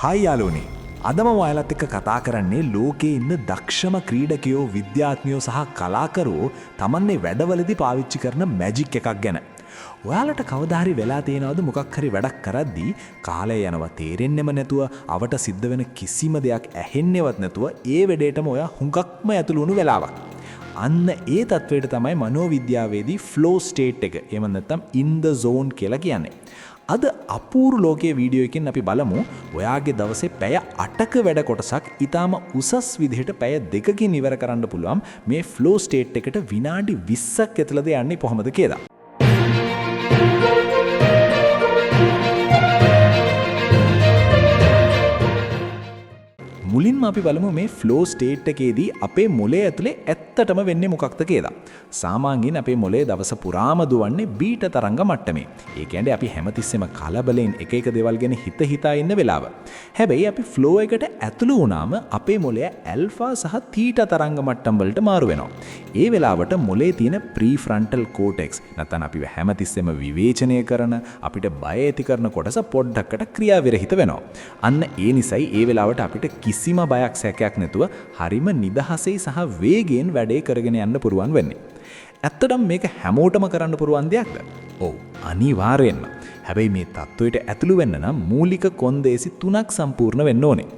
Hi යාළුවනේ. අද මම ඔයාලත් එක්ක කතා කරන්නේ ලෝකේ ඉන්න දක්ෂම ක්‍රීඩකයෝ, විද්‍යාඥයෝ සහ කලාකරුවෝ තමන්ගේ වැඩවලදී පාවිච්චි කරන මැජික් එකක් ගැන. ඔයාලට කවදා හරි වෙලා තියෙනවද මොකක් හරි වැඩක් කරද්දී කාලය යනවා තේරෙන්නෙම නැතුව අවට සිද්ධ වෙන කිසිම දෙයක් ඇහෙන්නේවත් නැතුව ඒ වෙඩේටම ඔයා හුඟක්ම ඇතුළු වුණු වෙලාවක්. අන්න ඒ තත්වයට තමයි මනෝවිද්‍යාවේදී ෆ්ලෝ ස්ටේට් එක එහෙම නැත්නම් ඉන් ද zone කියලා කියන්නේ. අද අපූර්ව ලෝකයේ වීඩියෝ එකකින් අපි බලමු ඔයාගේ දවසේ පැය 8ක වැඩ කොටසක් ඊටාම උසස් විදිහට පැය 2කින් ඉවර කරන්න පුළුවන් මේ ෆ්ලෝ ස්ටේට් එකට විනාඩි 20ක් ඇතුළත යන්නේ කොහොමද කියලා. මුලින්ම අපි බලමු මේ ෆ්ලෝ ස්ටේට් එකේදී අපේ මොළය ඇතුලේ ඇත්තටම වෙන්නේ මොකක්ද කියලා. සාමාන්‍යයෙන් අපේ මොළය දවස පුරාම දුවන්නේ බීටා තරංග මට්ටමේ. ඒ කියන්නේ අපි හැමතිස්සෙම කලබලෙන් එක එක දේවල් ගැන හිතා ඉන්න වෙලාව. හැබැයි අපි ෆ්ලෝ එකට ඇතුළු වුණාම අපේ මොළය ඇල්ෆා සහ තීටා තරංග මට්ටම් වලට මාරු වෙනවා. ඒ වෙලාවට මොළයේ තියෙන ප්‍රීෆ්‍රන්ටල් කෝටෙක්ස් නැත්නම් අපි හැමතිස්සෙම විවේචනය කරන අපිට බය ඇති කරන කොටස පොඩ්ඩක්කට ක්‍රියාවිරහිත වෙනවා. අන්න ඒ නිසයි ඒ වෙලාවට අපිට කිසිම බයක් සැකයක් නැතුව හරිම නිදහසේ සහ වේගයෙන් වැඩේ කරගෙන යන්න පුරුවන් වෙන්නේ. ඇත්තටම මේක හැමෝටම කරන්න පුරුවන් දෙයක්ද? ඔව්, අනිවාර්යෙන්ම. හැබැයි මේ තත්ත්වයට ඇතුළු වෙන්න නම් මූලික කොන්දේසි 3ක් සම්පූර්ණ වෙන්න ඕනේ.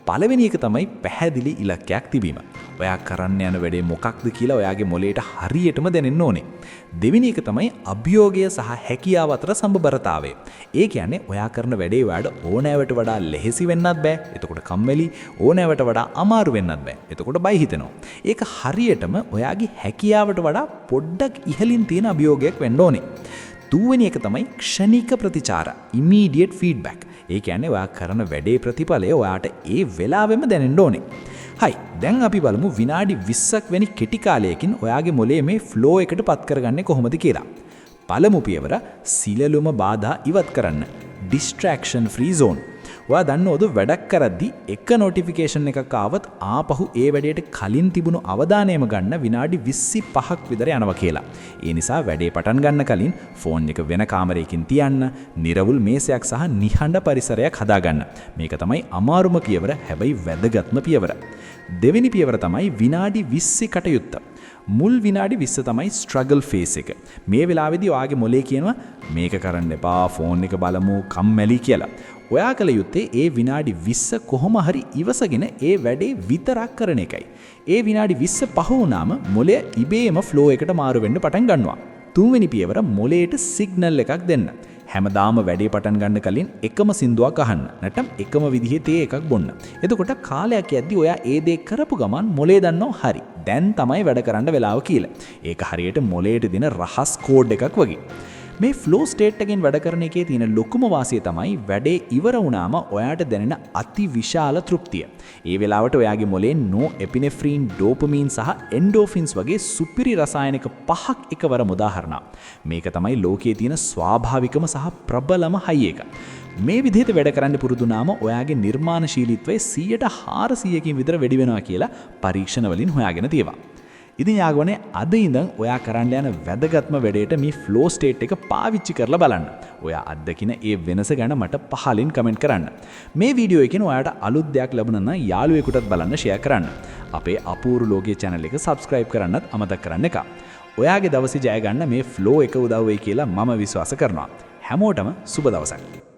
පළවෙනි එක තමයි පැහැදිලි ඉලක්කයක් තිබීම. ඔයා කරන්න යන වැඩේ මොකක්ද කියලා ඔයාගේ මොළයට හරියටම දැනෙන්න ඕනේ. දෙවෙනි එක තමයි අභියෝගය සහ හැකියාව අතර සමබරතාවය. ඒ කියන්නේ ඔයා කරන වැඩේ වලට ඕනෑවට වඩා ලෙහෙසි වෙන්නත් බෑ. එතකොට කම්මැලි, ඕනෑවට වඩා අමාරු වෙන්නත් බෑ. එතකොට බය හිතෙනවා. ඒක හරියටම ඔයාගේ හැකියාවට වඩා පොඩ්ඩක් ඉහළින් තියෙන අභියෝගයක් වෙන්න ඕනේ. තුන්වෙනි එක තමයි ක්ෂණික ප්‍රතිචාර, immediate feedback. ඒ කියන්නේ ඔයා කරන වැඩේ ප්‍රතිඵලය ඔයාට ඒ වෙලාවෙම දැනෙන්න ඕනේ. හයි, දැන් අපි බලමු විනාඩි 20ක් වැනි කෙටි කාලයකින් ඔයාගේ මොළයේ මේ ෆ්ලෝ එකට පත් කරගන්නේ කොහොමද කියලා. පළමු පියවර සියලුම බාධා ඉවත් කරන්න. distraction free zone. ඔයා දන්නවද වැඩක් කරද්දී එක නොටිෆිකේෂන් එකක් ආවත් ආපහු ඒ වැඩේට කලින් තිබුණු අවධානයම ගන්න විනාඩි 25ක් විතර යනවා කියලා. ඒ නිසා වැඩේ පටන් ගන්න කලින් ෆෝන් එක වෙන කාමරයකින් තියන්න, නිරවුල් මේසයක් සහ නිහඬ පරිසරයක් හදාගන්න. මේක තමයි අමාරුම පියවර, හැබැයි වැදගත්ම පියවර. දෙවෙනි පියවර තමයි විනාඩි 20 කටයුත්ත. මුල් විනාඩි 20 තමයි ස්ට්‍රගල් ෆේස් එක. මේ වෙලාවේදී ඔයාගේ මොළේ කියනවා මේක කරන්න එපා, ෆෝන් එක බලමු, කම්මැලි කියලා. ඔයා කළ යුත්තේ ඒ විනාඩි 20 කොහොම හරි ඉවසගෙන ඒ වැඩේ විතරක් කරන එකයි. ඒ විනාඩි 20 පහ වුණාම මොළය ඉබේම ෆ්ලෝ එකට මාරු වෙන්න පටන් ගන්නවා. තුන්වෙනි පියවර මොළයට සිග්නල් එකක් දෙන්න. හැමදාම වැඩේ පටන් ගන්න කලින් එකම සින්දුවක් අහන්න. නැත්නම් එකම විදිහේ තේ එකක් බොන්න. එතකොට කාලයක් යද්දි ඔයා ඒ දේ කරපු ගමන් මොළේ දන්නව හරි. දැන් තමයි වැඩ කරන්න වෙලාව කියලා. ඒක හරියට මොළයට දෙන රහස් කෝඩ් එකක් වගේ. මේ ෆ්ලෝ ස්ටේට් එකෙන් වැඩ කරන එකේ තියෙන ලොකුම වාසිය තමයි වැඩේ ඉවර වුණාම ඔයාට දැනෙන අති විශාල තෘප්තිය. ඒ වෙලාවට ඔයාගේ මොළේ නෝ එපිනෙෆ්‍රීන්, ඩෝපමීන් සහ එන්ඩෝෆින්ස් වගේ සුපිරි රසායනික පහක් එකවර උදාහරණයක්. මේක තමයි ලෝකයේ තියෙන ස්වාභාවිකම සහ ප්‍රබලම හයි එක. මේ විදිහට වැඩ කරන්න පුරුදු වුණාම ඔයාගේ නිර්මාණශීලීත්වය 100%කින් විතර වැඩි වෙනවා කියලා පරීක්ෂණ වලින් හොයාගෙන තියෙනවා. ඉතින් යාගොනේ අද ඉඳන් ඔයා කරන්න යන වැදගත්ම වැඩේට මේ ෆ්ලෝ ස්ටේට් එක පාවිච්චි කරලා බලන්න. ඔයා අත්දකින ඒ වෙනස ගැන මට පහලින් කමෙන්ට් කරන්න. මේ වීඩියෝ එකෙන් ඔයාට අලුත් දෙයක් ලැබුණා නම් යාළුවෙකුටත් බලන්න ෂෙයා කරන්න. අපේ අපූර්ව ලෝකයේ channel එක subscribe කරන්නත් අමතක කරන්න එපා. ඔයාගේ දවසේ ජය ගන්න මේ ෆ්ලෝ එක උදව් වෙයි කියලා මම විශ්වාස කරනවා. හැමෝටම සුබ දවසක්.